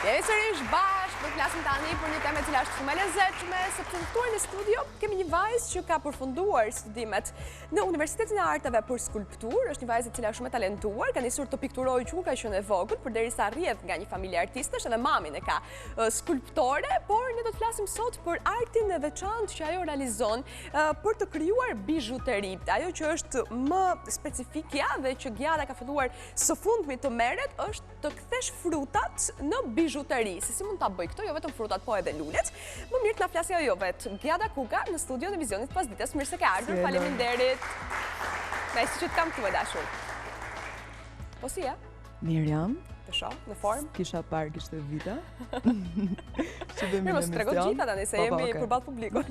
Jemi sërish bashkë për klasin tani për një temë e cila është shumë e lezetshme, sepse këtu në studio kemi një vajzë që ka përfunduar studimet në Universitetin e Arteve për skulpturë. Është një vajzë e cila është shumë e talentuar, ka nisur të pikturojë që ka qenë e vogël, përderisa rrjedh nga një familje artistësh, edhe mamin e ka skulptore, por ne do të flasim sot për artin e veçantë që ajo realizon për të krijuar bijuteri. Ajo që është më specifikja dhe që Giada ka filluar së fundmi të merret është të kthesh frutat në bijuteri. Si mund ta bëj këto, jo vetëm frutat, po edhe lulet. Më mirë të na flasë ajo vetë. Giada Kuka në studion e Vizionit Pasdites. Mirë se ke ardhur. Faleminderit. Nëse që të kam këtu e dashur. Po si e? Mirë jam. Të shoh, në formë? Kisha parë kishte vite. Mirë, mos tregon gjitha tani se jemi përballë publikut.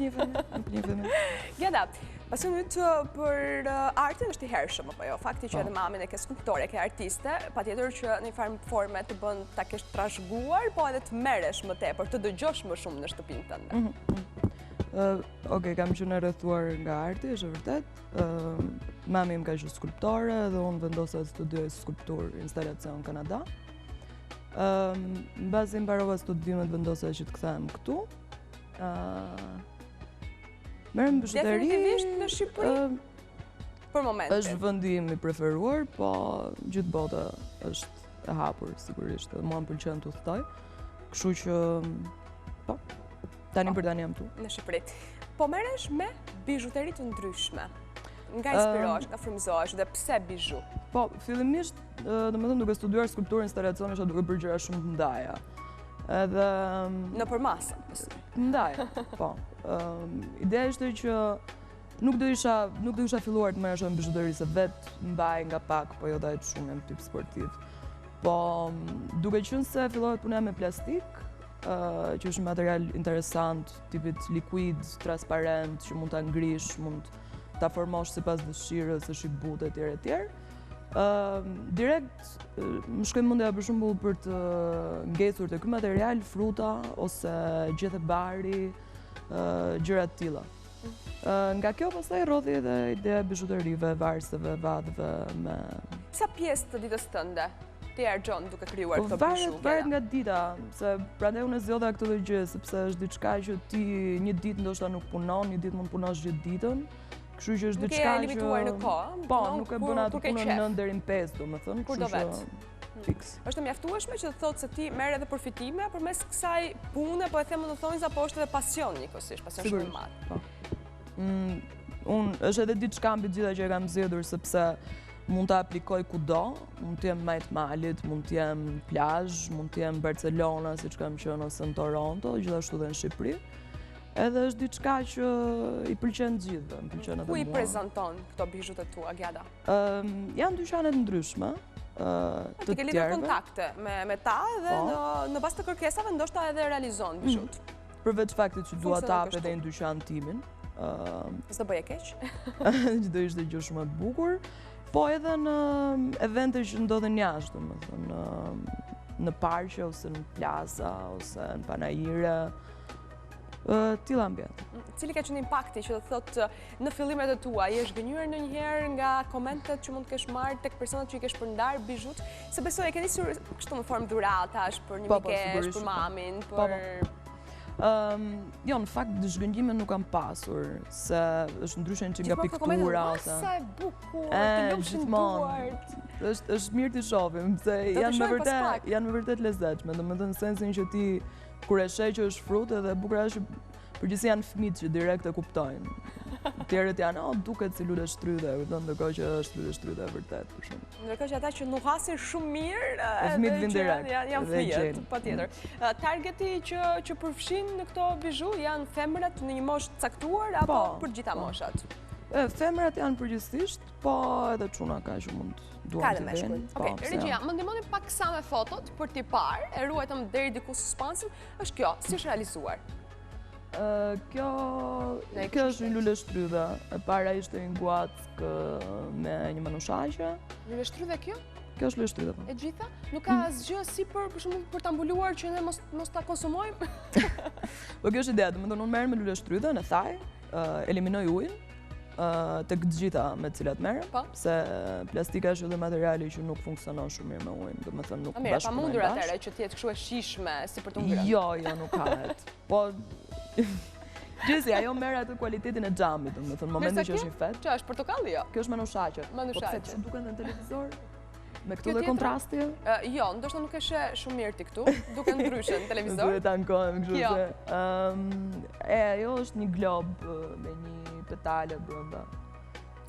Giada, pasi mytë për artin është i hershëm, apo jo? Fakti që edhe mamin e ke skulptore, ke artiste, patjetër që në një farë forme të bën ta kesh trashëguar, po edhe të merresh më tepër, të dëgjosh më shumë në shtëpinë tënde. Okej, kam qenë e rrethuar nga arti, është vërtet. Mami im ka qenë skulptore dhe unë vendosa të studioj skulpturë instalacion në Kanada. Mbasi mbarova studimet vendosa që të kthehem këtu. Merrem bijuteri. Definitivisht në Shqipëri? Për momentin. Është vendi im i preferuar, po gjithë bota është e hapur sigurisht. Mua më pëlqen të udhtoj. Kështu që po, tani për tani jam këtu. Në Shqipëri. Po merresh me bijuteri të ndryshme. Nga inspirohesh, nga frymëzohesh dhe pse bizhu? Po, fillimisht, domethënë duke studiuar skulpturë instalacion isha duke bërë gjëra shumë të ndaja. Edhe nëpër masë. Ndaja, po. Ideja ishte që nuk do isha filluar të merresha me bijuteri se vetë mbaj nga pak, po jo dajt shumë jam tip sportiv. Po, duke qenë se fillohet puna me plastik, që është një material interesant, tipit liquid, transparent, që mund ta ngrish, mund ta formosh sipas dëshirës, është i butë etj etj. Direkt më shkoi mendja për shembull për të ngjecur te ky material fruta ose gjethe bari, gjëra të tilla. Nga kjo pastaj rrodhi edhe ideja e bijuterive, varseve, vatëve me sa pjesë të ditës tënde ti harxhon duke krijuar këto bizhu? Varet nga dita, se prandaj unë zgjodha këtë lloj gjë sepse është diçka që ti një ditë ndoshta nuk punon, një ditë mund punosh gjithë ditën. Kështu që është diçka që limituar në kohë. Po, nuk e bën atë punën 9 deri në 5, domethënë, kështu që fiks. Është mjaftueshme që të thotë se ti merr edhe përfitime përmes kësaj pune, po e them në thonjza, apo është edhe pasion njëkohësisht, pasion shumë i madh. Unë është edhe diçka mbi gjitha që e kam zgjedhur sepse mund ta aplikoj kudo, mund të jem majt malit, mund të jem plazh, mund të jem Barcelona, siç kam qenë, ose në Toronto, gjithashtu edhe në Shqipëri. Edhe është diçka që i pëlqen gjithëve, më pëlqen edhe mua. Ku i prezanton këto bijut e tua, Giada? Janë dyqane të ndryshme, të tjerëve. Ti ke lidhur kontakte me ta dhe në bazë të kërkesave ndoshta edhe realizon bijut. Përveç faktit që dua ta hap edhe një dyqan timin. S'do bëje keq? Që do ishte gjë shumë e bukur, po edhe në evente që ndodhen jashtë, domethënë në parqe ose në plaza ose në panajire. Tilla ambient. Cili ka qenë impakti që do thotë në fillimet e tua, je zgënjur ndonjëherë nga komentet që mund të kesh marrë tek personat që i kesh përndar bijut? Se besoj e ke nisur kështu në formë dhuratash për një mikesh, për mamin, për jo, në fakt zhgënjime nuk kam pasur, se është ndryshe që nga piktura ose. Sa e bukur, të lumshin duart. Është mirë t'i shohim, se janë me vërtet lezetshme, domethënë sensin që ti kur e sheh që është frut edhe bukur është përgjithësi janë fëmijët që direkt e kuptojnë. Tjerët janë, duket si lule shtrydhe, ndërkohë që është lule shtrydhe vërtet, për shemb. Ndërkohë që ata që nuhasin shumë mirë, fëmijët vinë direkt. Janë fëmijët, patjetër. Targeti që përfshin në këto bijou janë femrat në një moshë caktuar apo për gjitha moshat? Femrat janë përgjithsisht, po edhe çuna ka që mund duan të vinë. Okej, Regjia, më ndihmoni pak sa me fotot për t'i parë, e ruajtëm deri diku suspansin, është kjo, si është realizuar? Kjo është një lule shtrydhe, e para ishte një guack me një manushaqe. Lule shtrydhe kjo? Kjo është lule shtrydhe, po. E gjitha? Nuk ka asgjë si për shembull për ta mbuluar që ne mos ta konsumojmë? Po kjo është ideja, domethënë unë merr me lule shtrydhe në thaj, eliminoj ujin, tek të gjitha me të cilat merrem, Po. se plastika është edhe materiali që nuk funksionon shumë mirë me ujin, domethënë nuk Mirë, pa bashkëpunojnë mundur bashkë. atëre që t'jetë kështu e shishme si për të ngrënë. Jo, nuk kahet. Po Gjesi, ajo merr atë kualitetin e xhamit, domethënë momenti që është i fet. Që është portokalli jo? Kjo është manushaqe. Manushaqe. Po pse duken në televizor? Me Kjo këto dhe tjetra? kontrasti? Jo, ndoshta nuk e sheh shumë mirë ti këtu, duke ndryshe në televizor. Duhet ta ankohem kështu Kjo. se. Ajo është një glob me një petale brenda.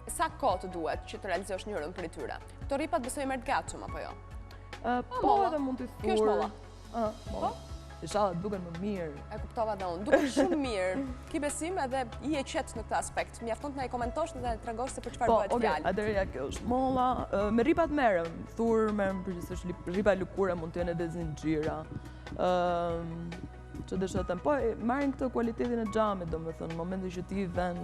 Sa kohë të duhet që të realizosh njërin prej tyre? Këto ripat besoj merr të gatshëm apo jo? Po molla. edhe mund t'i thur. Kjo është molla. Molla. Inshallah duken më mirë. E kuptova dhe unë. Duke shumë mirë. Ki besim edhe i e qetë në këtë aspekt. Mjafton të na i komentosh dhe të tregosh se për çfarë Po, bëhet okay, fjalë. atëherë ja kjo është molla. Me ripat merrem, thur merrem përgjithsisht ripa lëkure mund të jenë edhe zinxhira. Që desha të them, po marrin këtë kualitetin e xhamit, domethënë në momentin që ti vën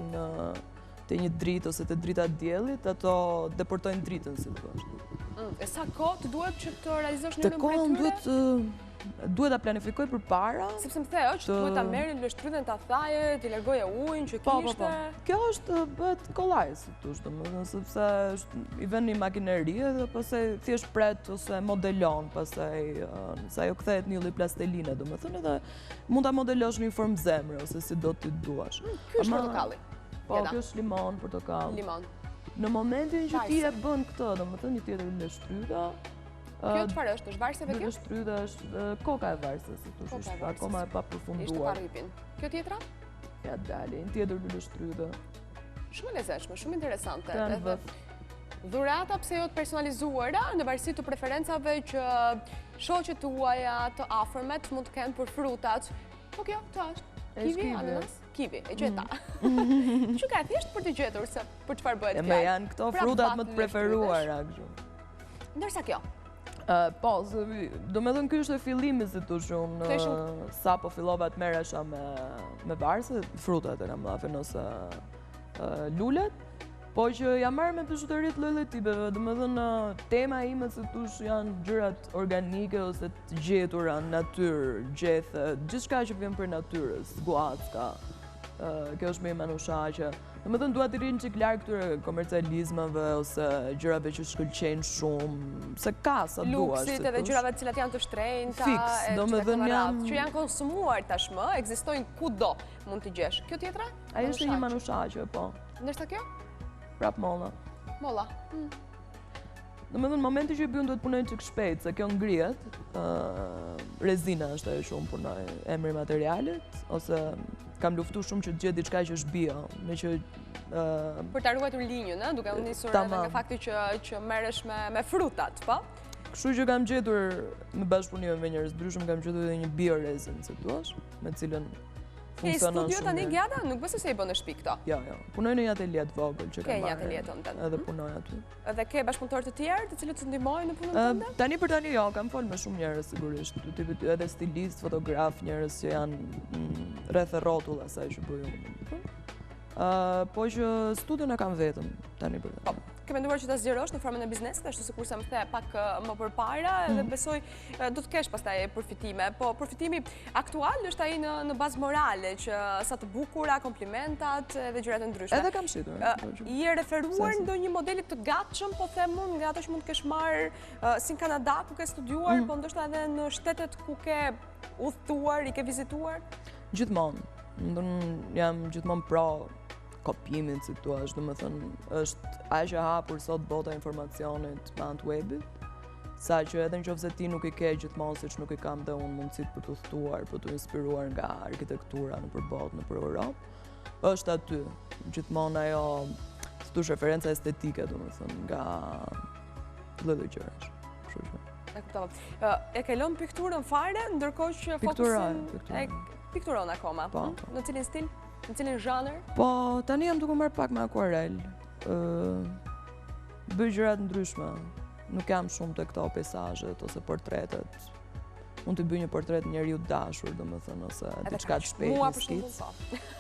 te një dritë ose te drita e diellit, ato deportojnë dritën, si thua. E sa kohë të duhet që të realizosh Te njërin prej kohën tyre? duhet ta planifikoj përpara. Sepse më theu që duhet ta merrin lështrytën ta thaje, ti largoje ujin që kishte. Kjo është bëhet kollaj, si thosh, domethënë sepse i vën një makineri dhe pastaj thjesht pret ose modelon, pastaj sa ajo kthehet në një lloj plasteline, domethënë edhe mund ta modelosh në një formë zemre ose si do ti duash. Ky është portokalli. Po, kjo është limon, portokall. Limon. Në momentin që ti e bën këtë, domethënë një tjetër lështryta, Kjo çfarë është? Është varseve kjo? lështryta është koka e varsës, si thosh, Koka e është varsës. akoma e Ishte papërfunduar. pa rripin. Kjo tjetra? Ja dali, një tjetër lështryta. Shumë e lezetshme, shumë interesante. Janë Edhe dhurata pse jo të personalizuara në varësi të preferencave që shoqet tuaja të afërmet mund të kenë për frutat. Po kjo, të është. Kiwi, kiwi. ananas? Kiwi, e gjeta. Që ka thjesht për të gjetur se për çfarë bëhet Me fjalë. janë këto Pra frutat vat më të lështrytesh. preferuara kështu. Ndërsa kjo, Po, do me thënë ky është e fillimi, si thosh unë, Këtë ishim- sa po fillova të merresha me varse, frutat e kam dhafen ose lulet, po që jam marrë me bizhuteri të lloj-lloj tipeve, do me thënë tema ime, si thosh, janë gjërat organike ose të gjetura në natyrë, gjethe, gjithçka që vjen për natyrës, guacka. Kjo është me manushaqe. Do me thënë, dua të rinë qik larg këtyre komercializmave ose gjërave që shkëlqejnë shumë, se ka sa duash. luksit edhe gjërave të cilat janë të shtrenjta, Fiks, e do me gjitha thënë këto jam- radhë, që janë konsumuar tashmë, ekzistojnë kudo mund t'i gjesh. Kjo tjetra? Ajo është një manushaqe, po. Ndërsa kjo? Prap molla. Molla. Do me thënë, momenti që i bjën do të punoj qik shpejt, se kjo ngrihet, rezina është ajo që unë punoj, emri i materialit, ose kam luftu shumë që të gjetë diçka që është bio, me që Për ta ruajtur linjën, duke u nisur edhe Tamam. nga fakti që merresh me frutat, po? kështu që kam gjetur me bashkëpunime me njerëz ndryshëm, kam gjetur edhe një biorezin, si duash, me cilën Ke funksionon studio shumë tani mirë. gjata? Nuk besoj se i bën në shtëpi këto. Jo. Punoj në një atelier të vogël që Ke kam një marrë. atelier tënde. Edhe punoj aty. Edhe ke bashkëpunëtorë të tjerë të cilët të ndihmojnë në punën tënde? Tani për tani jo, kam folë me shumë njerëz sigurisht, edhe stilist, fotograf, njerëz që janë rreth e rrotull asaj që bëj unë. Po që studion e kam vetëm tani për tani. Ke menduar që ta zgjerosh në formën e biznesit, ashtu sikur se më the pak më përpara, edhe besoj do të kesh pastaj përfitime, po përfitimi aktual është ai në bazë morale që sa të bukura, komplimentat edhe gjërat e ndryshme. Edhe kam shitur. I e referuar ndonjë modelit të gatshëm, po them unë, nga ato që mund të kesh marrë si në Kanada ku ke studiuar, po ndoshta edhe në shtetet ku ke udhëtuar, i ke vizituar? Gjithmonë. Jam gjithmonë pro kopimit, si thua, do të thënë, është aq e hapur sot bota e informacionit me anë të webit, sa që edhe nëse ti nuk i ke gjithmonë, siç nuk i kam dhe unë mundësit për të udhëtuar, për të inspiruar nga arkitektura nëpër botë, nëpër Europë, është aty gjithmonë ajo, si thosh, referenca estetike, do të thënë, nga lloj gjërash. Kështu që. E kuptova. E ke lënë pikturën fare, ndërkohë që fokusin pikturon akoma. Në cilin stil? Në cilin zhanër? Po, tani jam duke marrë pak me akuarel. Bëj gjëra të ndryshme. Nuk jam shumë të këto peizazhet ose portretet. mund të bëj një portret njeriu të dashur, domethënë, ose diçka të shpejtë. Mua për shembull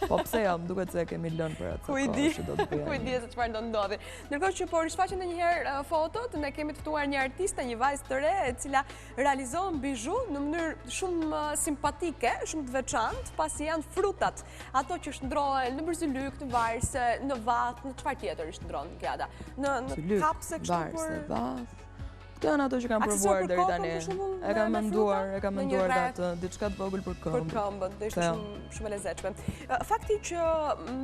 po pse jam, duket se kemi lënë për atë. Kujdi se çfarë do ndodhi. Ndërkohë që po rishfaqen ndonjëherë fotot, ne kemi të ftuar një artiste, një vajzë të re, e cila realizon bizhu në mënyrë shumë simpatike, shumë të veçantë, pasi janë frutat, ato që shndrohen në bërzylyk, në varse, në vath, në çfarë tjetër shndron Gjada? Në kapse kështu për Këto janë ato që kam provuar deri tani. E kam menduar atë diçka të vogël për këmbë. Për këmbën, do ishte shumë e lezetshme. Fakti që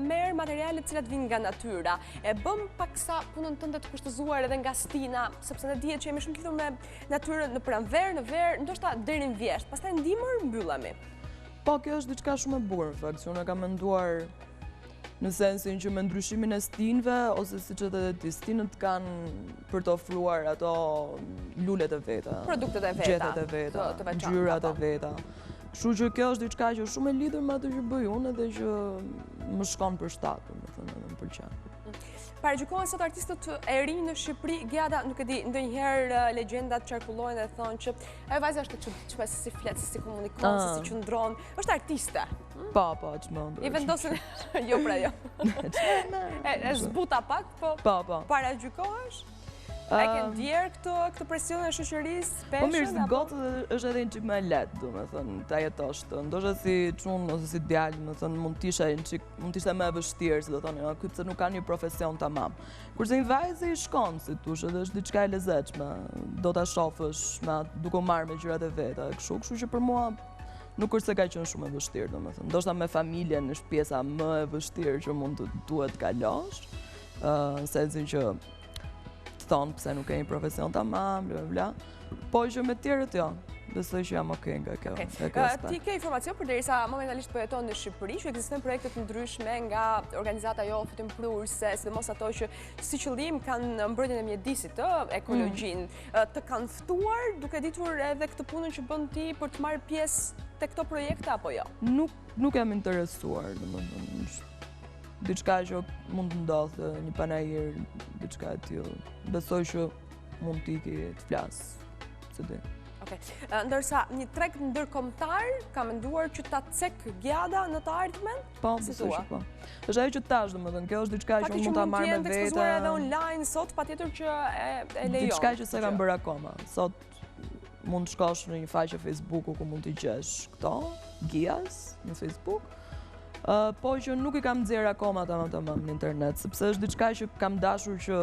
merr materiale të cilat vijnë nga natyra, e bëm paksa punën tënde të kushtëzuar edhe nga stina, sepse ne dihet që jemi shumë të lidhur me natyrën në pranverë, në verë, ndoshta deri në vjesht. Pastaj ndihmër mbyllemi. Po, kjo është diçka shumë e bukur, në fakt. Unë kam menduar në sensin që me ndryshimin e stinëve, ose si që të ti, stinët kanë për të ofruar ato lullet e veta, produktet e veta, gjethet e veta, ngjyrat e veta. Kështu që kjo është diçka që shumë e lidhur me atë që bëj unë edhe që më shkon për shtatë, domethënë, edhe më pëlqen. Paragjykohen sot artistët e rinj në Shqipëri, Gjada, nuk e di, ndonjëherë legjendat qarkullojnë dhe thonë që ajo vajza është e çuditshme, se si flet, se si komunikon, se si qëndron, është artiste. Po, çmend. I vendosin jo pra jo. E zbuta pak, po paragjykohesh? E ke ndjerë këtë presion e shoqërisë Po mirë, si gotë është edhe një çik më e lehtë, domethënë, ta jetosh të. Ndoshta si çun ose si djalë, domethënë, mund të ishte më e vështirë, si do thonë, ky se nuk ka një profesion tamam. Kurse një vajzë i shkon, si thush, edhe është diçka e lezetshme. Do ta shohësh duke u marrë me gjërat e veta, kështu që për mua nuk është se ka qenë shumë e vështirë, domethënë. Ndoshta me familjen është pjesa më e vështirë që mund të duhet kalosh, në sensin që thonë pse nuk e një profesion tamam, bla. Po që me tjerët jo, besoj që jam okej nga kjo. Ti ke informacion përderisa momentalisht po jeton në Shqipëri, që ekzistojnë projekte të ndryshme nga organizata jo fëtimprurse, sidomos ato që si qëllim kanë mbrojtjen e mjedisit, ekologjinë, të kanë ftuar duke ditur edhe këtë punën që bën ti për të marrë pjesë te këto projekte apo jo? Nuk jam interesuar, domethënë. Diçka që mund të ndodhë, një panajir, diçka e tillë. Besoj që mund t'i të flasë, se di. Ndërsa një treg ndërkombëtar ka menduar që ta cek Gjada në të ardhmen? Po, besoj që po. Është ajo që tash, domethënë, kjo është diçka që mund ta marr me vete. Fakti që mund të jenë ekspozuar edhe online sot, patjetër që e lejon. Diçka që s'e kam bërë akoma. Sot mund të shkosh në një faqe Facebooku ku mund t'i gjesh këto, Gias në Facebook. Po që nuk i kam nxjerr akoma tamam në internet, sepse është diçka që kam dashur që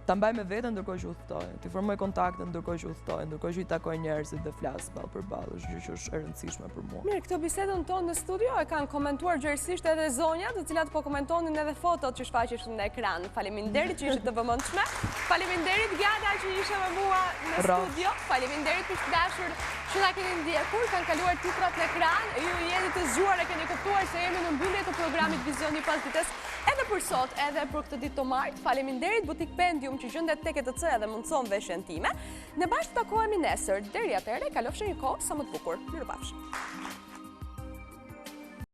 ta mbaj me veten ndërkohë që udhtoj. Ti formoj kontakte ndërkohë që udhtoj, ndërkohë që i takoj njerëzit dhe flas ballë për ballë, është gjë që është e rëndësishme për mua. Mirë, këtë bisedën tonë në studio e kanë komentuar gjërësisht edhe zonjat, të cilat po komentonin edhe fotot që shfaqeshin në ekran. Faleminderit që ishte të vëmendshme. Faleminderit Gjada që ishe me mua në studio. Faleminderit për të dashur që na keni ndjekur, kanë kaluar titrat në ekran. Ju jeni të zgjuar e keni kuptuar se jemi në mbyllje të programit Vizioni pas ditës. Edhe për sot, edhe për këtë ditë të martë, faleminderit Butik Pendium që gjendet tek ETC dhe mundson veshjen time. Ne bashkë takohemi nesër. Deri atëherë, kalofshi një kohë sa më të bukur. Mirupafshim.